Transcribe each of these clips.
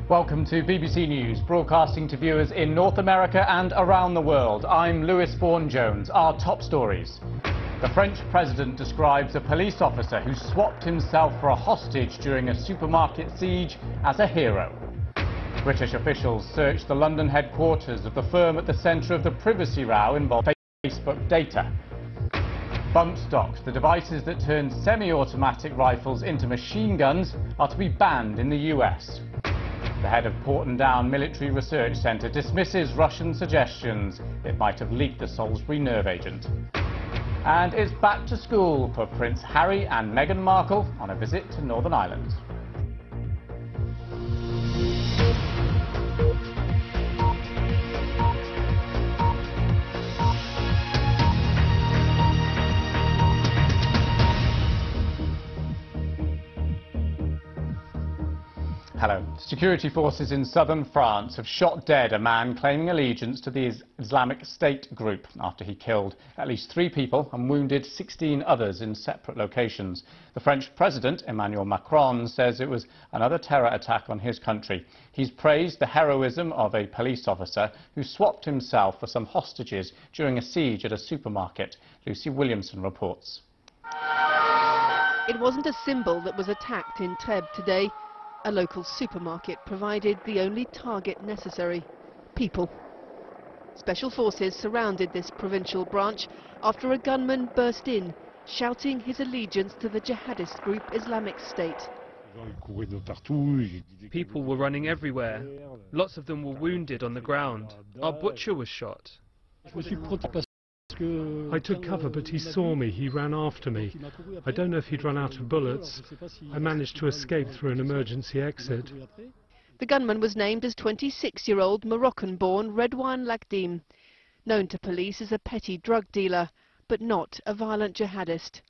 Welcome to BBC News, broadcasting to viewers in North America and around the world. I'm Lewis Vaughan-Jones. Our top stories. The French president describes a police officer who swapped himself for a hostage during a supermarket siege as a hero. British officials searched the London headquarters of the firm at the centre of the privacy row involving Facebook data. Bump stocks, the devices that turn semi-automatic rifles into machine guns, are to be banned in the US. The head of Porton Down Military Research Centre dismisses Russian suggestions it might have leaked the Salisbury nerve agent. And it's back to school for Prince Harry and Meghan Markle on a visit to Northern Ireland. Hello. Security forces in southern France have shot dead a man claiming allegiance to the Islamic State group after he killed at least 3 people and wounded 16 others in separate locations. The French President, Emmanuel Macron, says it was another terror attack on his country. He's praised the heroism of a police officer who swapped himself for some hostages during a siege at a supermarket. Lucy Williamson reports. It wasn't a symbol that was attacked in Trèbes today. A local supermarket provided the only target necessary: people. Special forces surrounded this provincial branch after a gunman burst in, shouting his allegiance to the jihadist group Islamic State. People were running everywhere. Lots of them were wounded on the ground. Our butcher was shot. I took cover, but he saw me. He ran after me. I don't know if he'd run out of bullets. I managed to escape through an emergency exit. The gunman was named as 26-year-old Moroccan-born Redouane Lakdim, known to police as a petty drug dealer, but not a violent jihadist.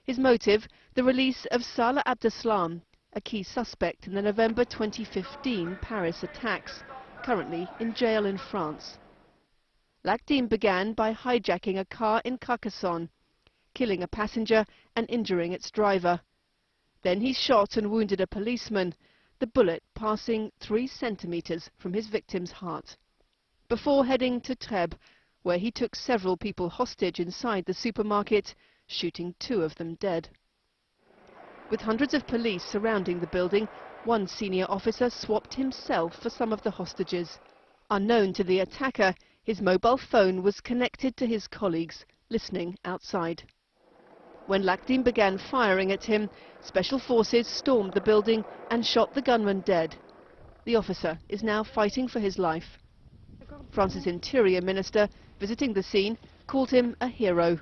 His motive, the release of Salah Abdeslam, a key suspect in the November 2015 Paris attacks, currently in jail in France. Lakdim began by hijacking a car in Carcassonne, killing a passenger and injuring its driver. Then he shot and wounded a policeman, the bullet passing 3 centimeters from his victim's heart. Before heading to Trèbes, where he took several people hostage inside the supermarket, shooting 2 of them dead. With hundreds of police surrounding the building, one senior officer swapped himself for some of the hostages. Unknown to the attacker, his mobile phone was connected to his colleagues, listening outside. When Lakdim began firing at him, special forces stormed the building and shot the gunman dead. The officer is now fighting for his life. France's Interior Minister, visiting the scene, called him a hero.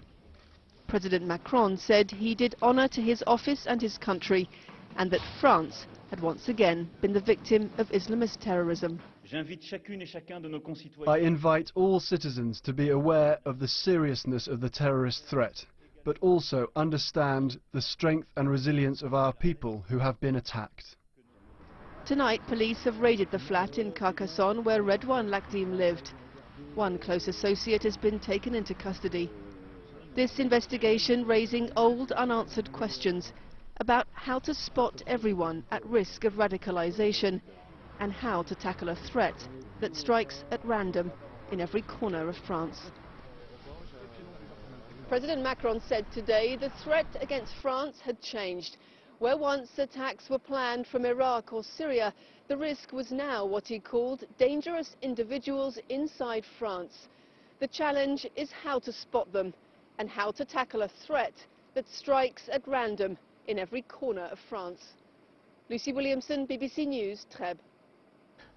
President Macron said he did honor to his office and his country, and that France had once again been the victim of Islamist terrorism. I invite all citizens to be aware of the seriousness of the terrorist threat, but also understand the strength and resilience of our people who have been attacked. Tonight, police have raided the flat in Carcassonne where Redouane Lakdim lived. One close associate has been taken into custody. This investigation raising old unanswered questions about how to spot everyone at risk of radicalization and how to tackle a threat that strikes at random in every corner of France. President Macron said today the threat against France had changed. Where once attacks were planned from Iraq or Syria, the risk was now what he called dangerous individuals inside France. The challenge is how to spot them and how to tackle a threat that strikes at random in every corner of France. Lucy Williamson, BBC News, Trèbes.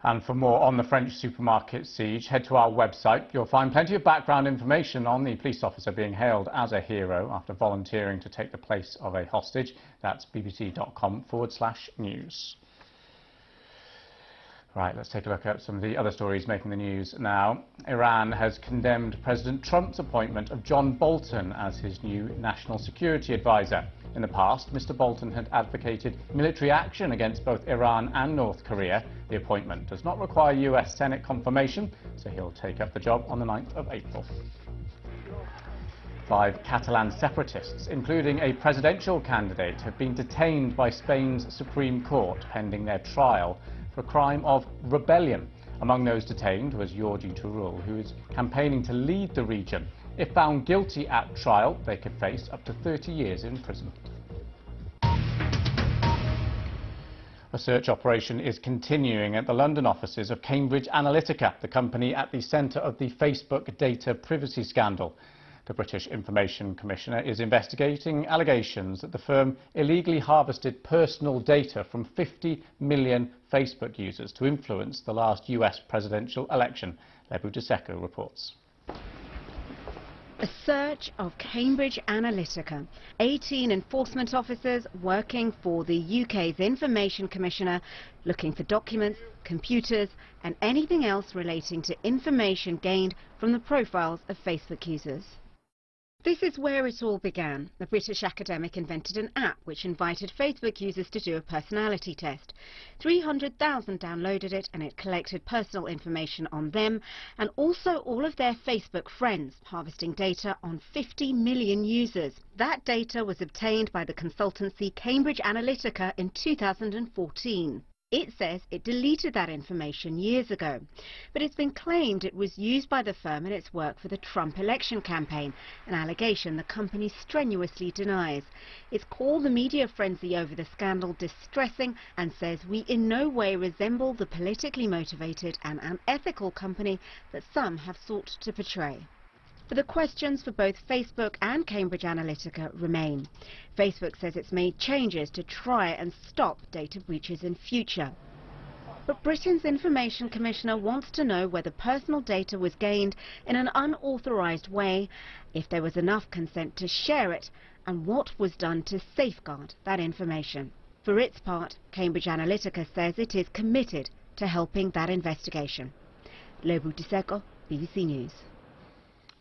And for more on the French supermarket siege, head to our website. You'll find plenty of background information on the police officer being hailed as a hero after volunteering to take the place of a hostage. That's bbc.com/news. Right, let's take a look at some of the other stories making the news now. Iran has condemned President Trump's appointment of John Bolton as his new national security advisor. In the past, Mr. Bolton had advocated military action against both Iran and North Korea. The appointment does not require US Senate confirmation, so he'll take up the job on the 9th of April. 5 Catalan separatists, including a presidential candidate, have been detained by Spain's Supreme Court pending their trial for a crime of rebellion. Among those detained was Georgi Turul, who is campaigning to lead the region. If found guilty at trial, they could face up to 30 years in prison. A search operation is continuing at the London offices of Cambridge Analytica, the company at the centre of the Facebook data privacy scandal. The British Information Commissioner is investigating allegations that the firm illegally harvested personal data from 50 million Facebook users to influence the last US presidential election. Lebu Diseko reports. A search of Cambridge Analytica. 18 enforcement officers working for the UK's Information Commissioner, looking for documents, computers and anything else relating to information gained from the profiles of Facebook users. This is where it all began. The British academic invented an app which invited Facebook users to do a personality test. 300,000 downloaded it, and it collected personal information on them and also all of their Facebook friends, harvesting data on 50 million users. That data was obtained by the consultancy Cambridge Analytica in 2014. It says it deleted that information years ago, but it's been claimed it was used by the firm in its work for the Trump election campaign, an allegation the company strenuously denies. It's called the media frenzy over the scandal distressing and says we in no way resemble the politically motivated and unethical company that some have sought to portray. But the questions for both Facebook and Cambridge Analytica remain. Facebook says it's made changes to try and stop data breaches in future. But Britain's Information Commissioner wants to know whether personal data was gained in an unauthorised way, if there was enough consent to share it, and what was done to safeguard that information. For its part, Cambridge Analytica says it is committed to helping that investigation. Lebu Diseko, BBC News.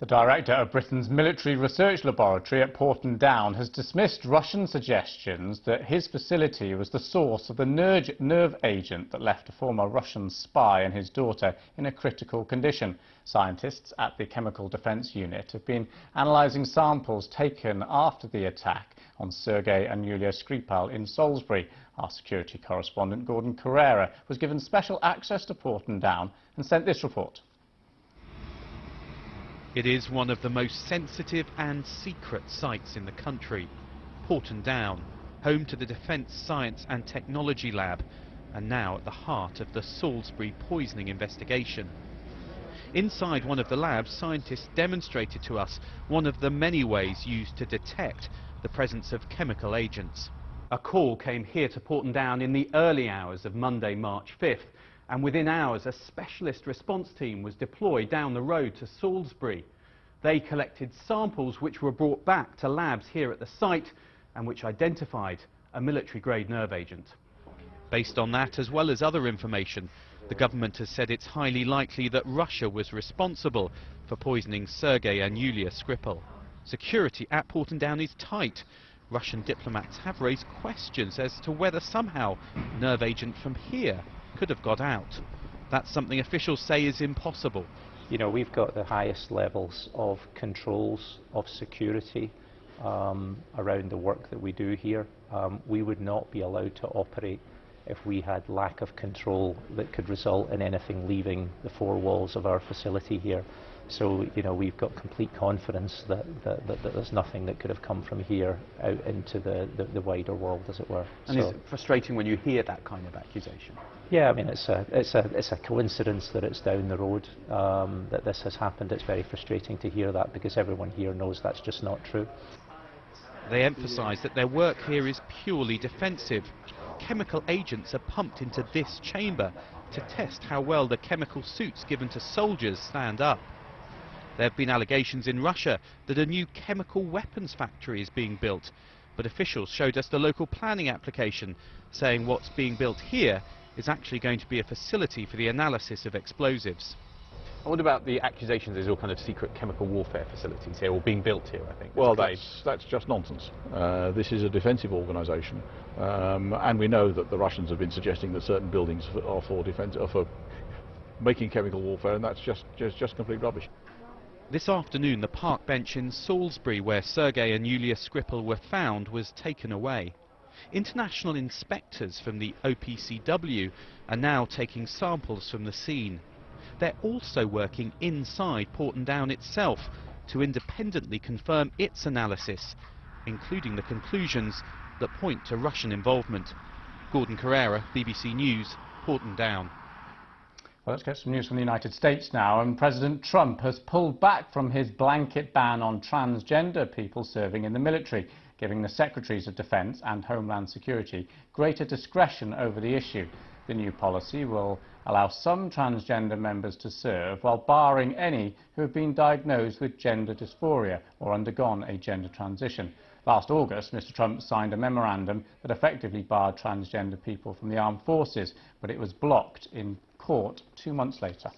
The director of Britain's military research laboratory at Porton Down has dismissed Russian suggestions that his facility was the source of the nerve agent that left a former Russian spy and his daughter in a critical condition. Scientists at the Chemical Defence Unit have been analysing samples taken after the attack on Sergei and Yulia Skripal in Salisbury. Our security correspondent Gordon Carrera was given special access to Porton Down and sent this report. It is one of the most sensitive and secret sites in the country. Porton Down, home to the Defence Science and Technology Lab, and now at the heart of the Salisbury poisoning investigation. Inside one of the labs, scientists demonstrated to us one of the many ways used to detect the presence of chemical agents. A call came here to Porton Down in the early hours of Monday, March 5th. And within hours, a specialist response team was deployed down the road to Salisbury. They collected samples which were brought back to labs here at the site and which identified a military-grade nerve agent. Based on that, as well as other information, the government has said it's highly likely that Russia was responsible for poisoning Sergei and Yulia Skripal. Security at Porton Down is tight. Russian diplomats have raised questions as to whether somehow nerve agent from here could have got out. That's something officials say is impossible. You know, we've got the highest levels of controls of security around the work that we do here. We would not be allowed to operate if we had lack of control that could result in anything leaving the four walls of our facility here. So, you know, we've got complete confidence that there's nothing that could have come from here out into the wider world, as it were. And so, is it frustrating when you hear that kind of accusation? Yeah, I mean, it's a coincidence that it's down the road that this has happened. It's very frustrating to hear that because everyone here knows that's just not true. They emphasise that their work here is purely defensive. Chemical agents are pumped into this chamber to test how well the chemical suits given to soldiers stand up. There have been allegations in Russia that a new chemical weapons factory is being built, but officials showed us the local planning application, saying what's being built here is actually going to be a facility for the analysis of explosives. And what about the accusations there's all kind of secret chemical warfare facilities here, or being built here, I think? Well, that's just nonsense. This is a defensive organisation, and we know that the Russians have been suggesting that certain buildings are for defence, are for making chemical warfare, and that's just complete rubbish. This afternoon, the park bench in Salisbury, where Sergei and Yulia Skripal were found, was taken away. International inspectors from the OPCW are now taking samples from the scene. They're also working inside Porton Down itself to independently confirm its analysis, including the conclusions that point to Russian involvement. Gordon Carrera, BBC News, Porton Down. Well, let's get some news from the United States now. And President Trump has pulled back from his blanket ban on transgender people serving in the military, giving the Secretaries of Defense and Homeland Security greater discretion over the issue. The new policy will allow some transgender members to serve while barring any who have been diagnosed with gender dysphoria or undergone a gender transition. Last August, Mr. Trump signed a memorandum that effectively barred transgender people from the armed forces, but it was blocked in court 2 months later.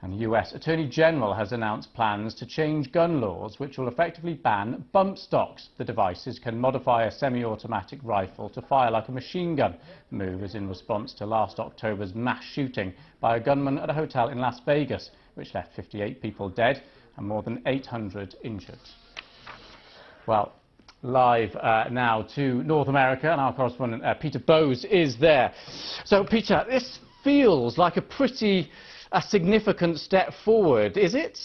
And the US Attorney General has announced plans to change gun laws which will effectively ban bump stocks. The devices can modify a semi-automatic rifle to fire like a machine gun. The move is in response to last October's mass shooting by a gunman at a hotel in Las Vegas, which left 58 people dead and more than 800 injured. Well, live now to North America, and our correspondent Peter Bowes is there. So, Peter, this feels like a pretty significant step forward, is it?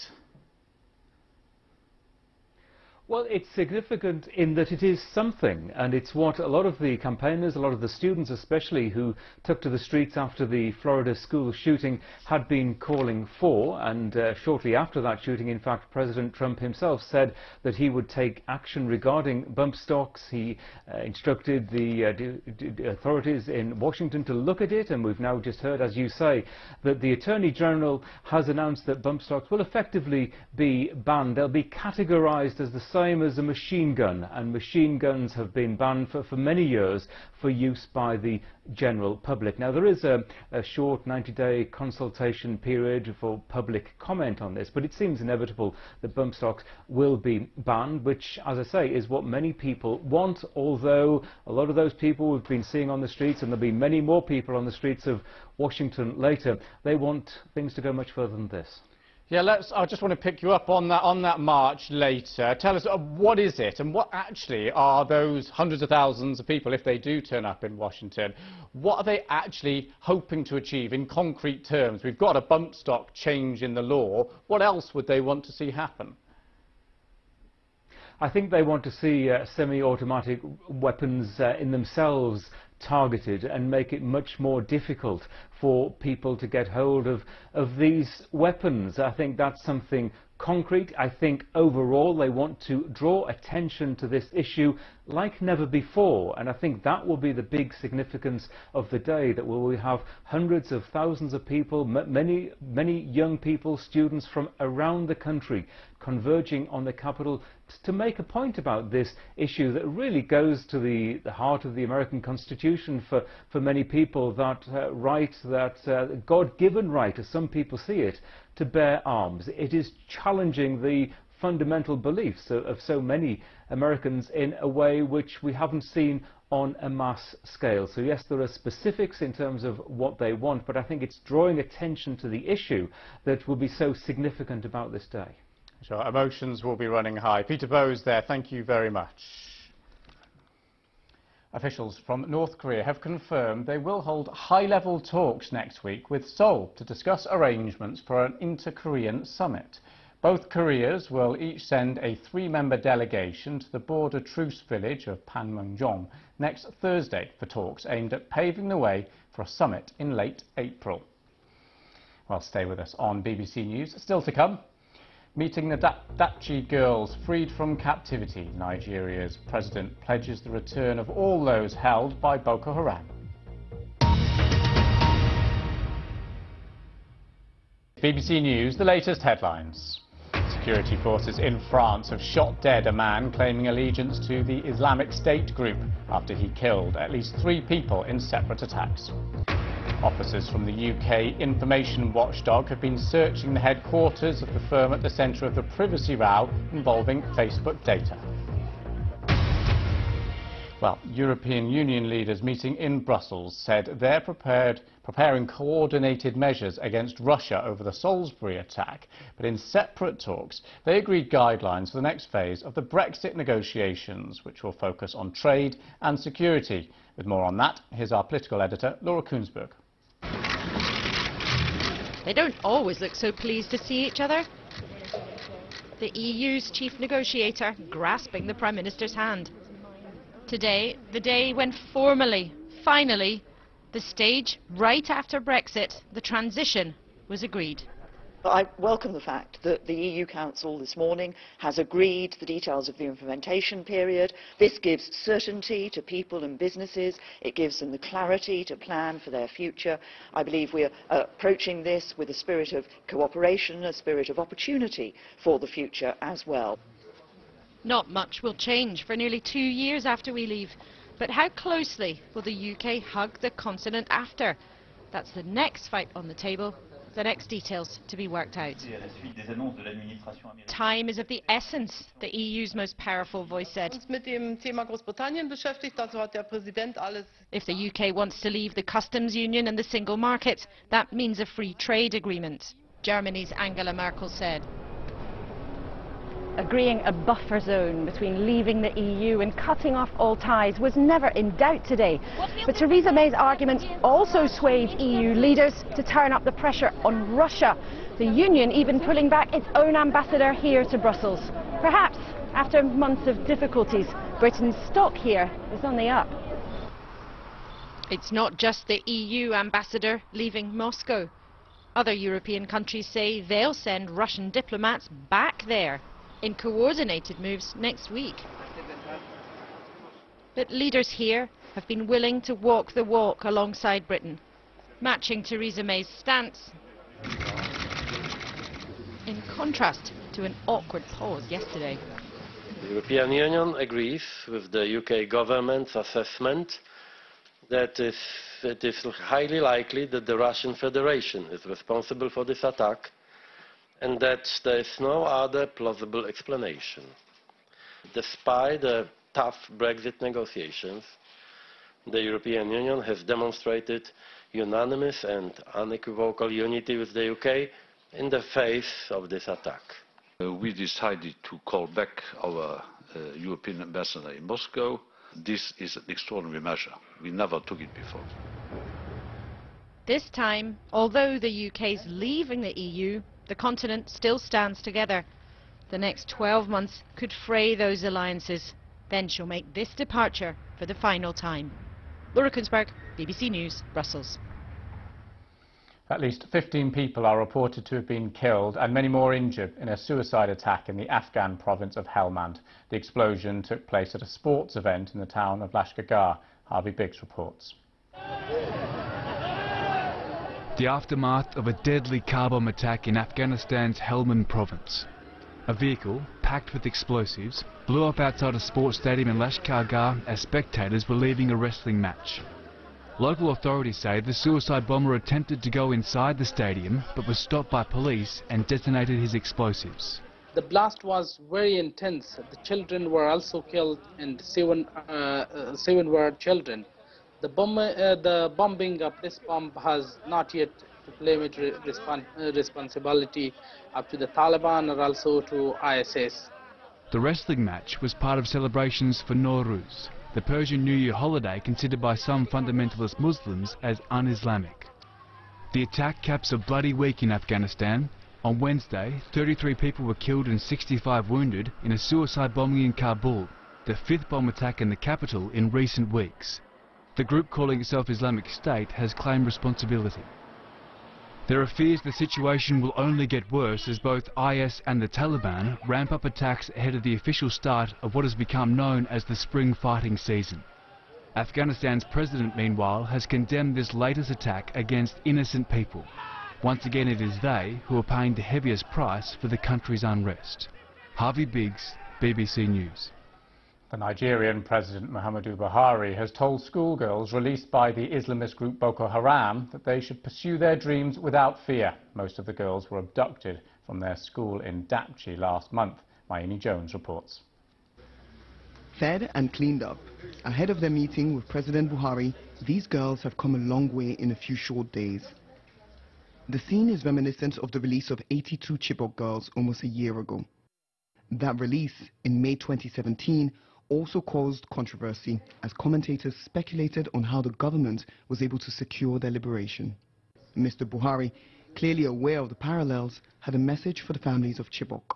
Well, it's significant in that it is something, and it's what a lot of the campaigners, a lot of the students especially, who took to the streets after the Florida school shooting had been calling for. And shortly after that shooting, in fact, President Trump himself said that he would take action regarding bump stocks. He instructed the authorities in Washington to look at it, and we've now just heard, as you say, that the Attorney General has announced that bump stocks will effectively be banned. They'll be categorized as the same as a machine gun, and machine guns have been banned for many years for use by the general public. Now, there is a short 90-day consultation period for public comment on this, but it seems inevitable that bump stocks will be banned, which, as I say, is what many people want, although a lot of those people we've been seeing on the streets, and there'll be many more people on the streets of Washington later, they want things to go much further than this. Yeah, I just want to pick you up on that march later. Tell us, what is it, and what actually are those hundreds of thousands of people, if they do turn up in Washington, what are they actually hoping to achieve in concrete terms? We've got a bump stock change in the law. What else would they want to see happen? I think they want to see semi-automatic weapons in themselves targeted and make it much more difficult for people to get hold of these weapons. I think that's something concrete. I think overall they want to draw attention to this issue like never before, and I think that will be the big significance of the day, that we will have hundreds of thousands of people, many young people, students from around the country converging on the Capitol to make a point about this issue that really goes to the heart of the American Constitution for many people, that right, that God-given right, as some people see it, to bear arms. It is challenging the fundamental beliefs of so many Americans in a way which we haven't seen on a mass scale. So yes, there are specifics in terms of what they want, but I think it's drawing attention to the issue that will be so significant about this day. Sure, emotions will be running high. Peter Bowes there, thank you very much. Officials from North Korea have confirmed they will hold high-level talks next week with Seoul to discuss arrangements for an inter-Korean summit. Both Koreas will each send a 3-member delegation to the border truce village of Panmunjom next Thursday for talks aimed at paving the way for a summit in late April. Well, stay with us on BBC News. Still to come. Meeting the Dapchi girls freed from captivity, Nigeria's president pledges the return of all those held by Boko Haram. BBC News, the latest headlines. Security forces in France have shot dead a man claiming allegiance to the Islamic State group after he killed at least 3 people in separate attacks. Officers from the UK information watchdog have been searching the headquarters of the firm at the centre of the privacy row involving Facebook data. Well, European Union leaders meeting in Brussels said they're preparing coordinated measures against Russia over the Salisbury attack. But in separate talks, they agreed guidelines for the next phase of the Brexit negotiations, which will focus on trade and security. With more on that, here's our political editor, Laura Koonsberg. They don't always look so pleased to see each other. The EU's chief negotiator grasping the Prime Minister's hand. Today, the day when formally, finally, the stage right after Brexit, the transition, was agreed. I welcome the fact that the EU Council this morning has agreed the details of the implementation period. This gives certainty to people and businesses. It gives them the clarity to plan for their future. I believe we are approaching this with a spirit of cooperation, a spirit of opportunity for the future as well. Not much will change for nearly 2 years after we leave. But how closely will the UK hug the continent after? That's the next fight on the table. The next details to be worked out. Time is of the essence, the EU's most powerful voice said. If the UK wants to leave the customs union and the single market, that means a free trade agreement, Germany's Angela Merkel said. Agreeing a buffer zone between leaving the EU and cutting off all ties was never in doubt today. But Theresa May's arguments also swayed EU leaders to turn up the pressure on Russia. The Union even pulling back its own ambassador here to Brussels. Perhaps, after months of difficulties, Britain's stock here is on the up. It's not just the EU ambassador leaving Moscow. Other European countries say they'll send Russian diplomats back there in coordinated moves next week. But leaders here have been willing to walk the walk alongside Britain, matching Theresa May's stance, in contrast to an awkward pause yesterday. The European Union agrees with the UK government's assessment that it is highly likely that the Russian Federation is responsible for this attack, and that there is no other plausible explanation. Despite the tough Brexit negotiations, the European Union has demonstrated unanimous and unequivocal unity with the UK in the face of this attack. We decided to call back our European ambassador in Moscow. This is an extraordinary measure. We never took it before. This time, although the UK's leaving the EU, the continent still stands together. The next 12 months could fray those alliances. Then she'll make this departure for the final time. Laura Koonsberg, BBC News, Brussels. At least 15 people are reported to have been killed and many more injured in a suicide attack in the Afghan province of Helmand. The explosion took place at a sports event in the town of Lashkargah. Harvey Biggs reports. The aftermath of a deadly car bomb attack in Afghanistan's Helmand province. A vehicle, packed with explosives, blew up outside a sports stadium in Lashkargah as spectators were leaving a wrestling match. Local authorities say the suicide bomber attempted to go inside the stadium but was stopped by police and detonated his explosives. The blast was very intense. The children were also killed and seven were children. The bombing of this bomb has not yet claimed responsibility up to the Taliban or also to ISIS. The wrestling match was part of celebrations for Nowruz, the Persian New Year holiday considered by some fundamentalist Muslims as un-Islamic. The attack caps a bloody week in Afghanistan. On Wednesday, 33 people were killed and 65 wounded in a suicide bombing in Kabul, the fifth bomb attack in the capital in recent weeks. The group calling itself Islamic State has claimed responsibility. There are fears the situation will only get worse as both IS and the Taliban ramp up attacks ahead of the official start of what has become known as the spring fighting season. Afghanistan's president, meanwhile, has condemned this latest attack against innocent people. Once again, it is they who are paying the heaviest price for the country's unrest. Harvey Biggs, BBC News. The Nigerian President Muhammadu Buhari has told schoolgirls released by the Islamist group Boko Haram that they should pursue their dreams without fear. Most of the girls were abducted from their school in Dapchi last month. Mayini Jones reports. Fed and cleaned up. Ahead of their meeting with President Buhari, these girls have come a long way in a few short days. The scene is reminiscent of the release of 82 Chibok girls almost a year ago. That release, in May 2017, also caused controversy as commentators speculated on how the government was able to secure their liberation. Mr. Buhari, clearly aware of the parallels, had a message for the families of Chibok.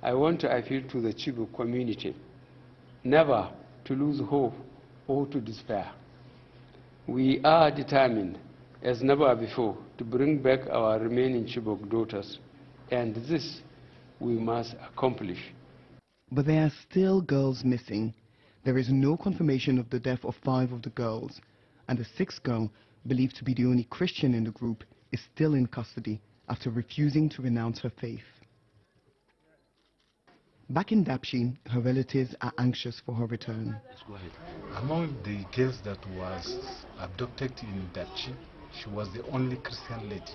I want to appeal to the Chibok community never to lose hope or to despair. We are determined, as never before, to bring back our remaining Chibok daughters, and this we must accomplish. But there are still girls missing. There is no confirmation of the death of 5 of the girls, and the 6th girl, believed to be the only Christian in the group, is still in custody after refusing to renounce her faith. Back in Dapchi, her relatives are anxious for her return. Among the girls that was abducted in Dapchi, she was the only Christian lady.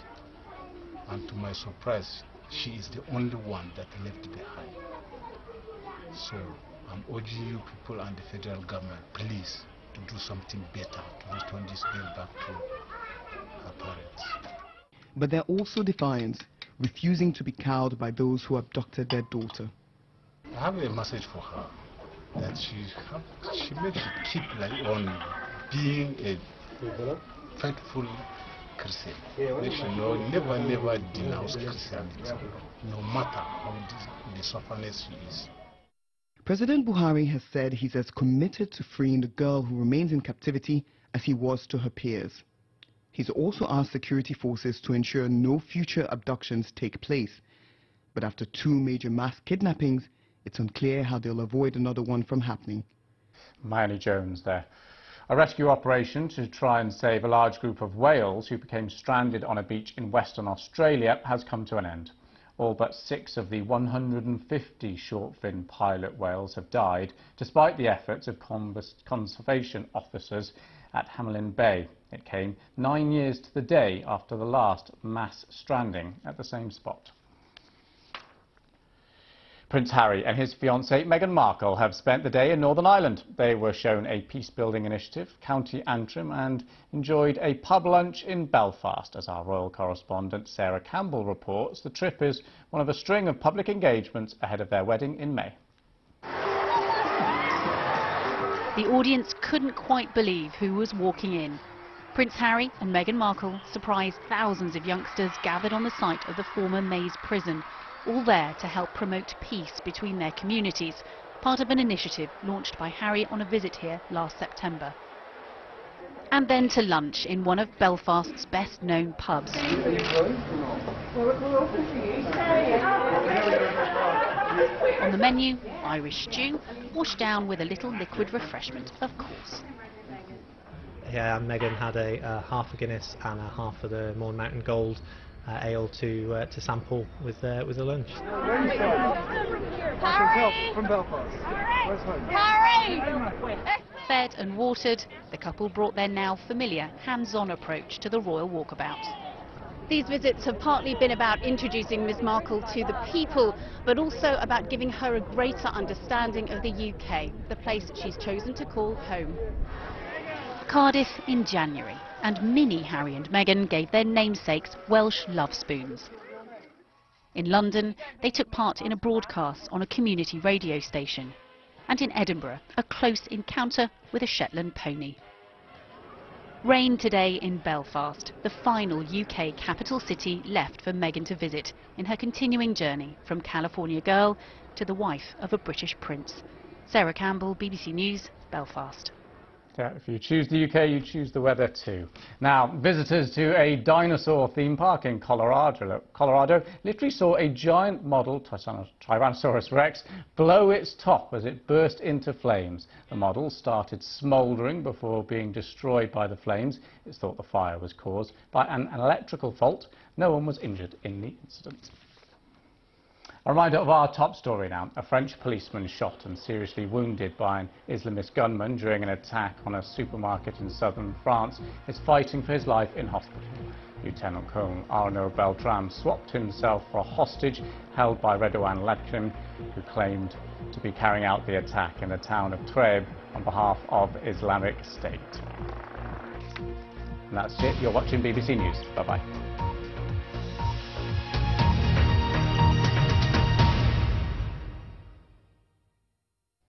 And to my surprise, she is the only one that left behind. So I'm urging you people and the federal government, please, to do something better to return this girl back to her parents. But they're also defiant, refusing to be cowed by those who abducted their daughter. I have a message for her, that she made to keep on being a faithful Christian. They should never denounce Christianity, no matter how the sufferness she is. President Buhari has said he's as committed to freeing the girl who remains in captivity as he was to her peers. He's also asked security forces to ensure no future abductions take place. But after 2 major mass kidnappings, it's unclear how they'll avoid another one from happening. Mayeni Jones there. A rescue operation to try and save a large group of whales who became stranded on a beach in Western Australia has come to an end. All but 6 of the 150 short-fin pilot whales have died, despite the efforts of conservation officers at Hamelin Bay. It came 9 years to the day after the last mass stranding at the same spot. Prince Harry and his fiancée Meghan Markle have spent the day in Northern Ireland. They were shown a peace-building initiative, County Antrim, and enjoyed a pub lunch in Belfast. As our royal correspondent Sarah Campbell reports, the trip is one of a string of public engagements ahead of their wedding in May. The audience couldn't quite believe who was walking in. Prince Harry and Meghan Markle surprised thousands of youngsters gathered on the site of the former Maze prison, all there to help promote peace between their communities, part of an initiative launched by Harry on a visit here last September. And then to lunch in one of Belfast's best-known pubs. On the menu, Irish stew, washed down with a little liquid refreshment, of course. Yeah, Meghan had a half a Guinness and a half of the Mourne Mountain Gold ale to sample with the lunch. From Belfast. Fed and watered, the couple brought their now familiar hands-on approach to the royal walkabout. These visits have partly been about introducing Ms Markle to the people, but also about giving her a greater understanding of the UK, the place she's chosen to call home. Cardiff in January, and mini Harry and Meghan gave their namesakes Welsh love spoons. In London, they took part in a broadcast on a community radio station. And in Edinburgh, a close encounter with a Shetland pony. Rain today in Belfast, the final UK capital city left for Meghan to visit in her continuing journey from California girl to the wife of a British prince. Sarah Campbell, BBC News, Belfast. Yeah, if you choose the UK, you choose the weather too. Now, visitors to a dinosaur theme park in Colorado literally saw a giant model Tyrannosaurus Rex blow its top as it burst into flames. The model started smouldering before being destroyed by the flames. It's thought the fire was caused by an electrical fault. No one was injured in the incident. A reminder of our top story now. A French policeman shot and seriously wounded by an Islamist gunman during an attack on a supermarket in southern France is fighting for his life in hospital. Lieutenant Colonel Arnaud Beltrame swapped himself for a hostage held by Redouane Letchim, who claimed to be carrying out the attack in the town of Trèbes on behalf of Islamic State. And that's it. You're watching BBC News. Bye-bye.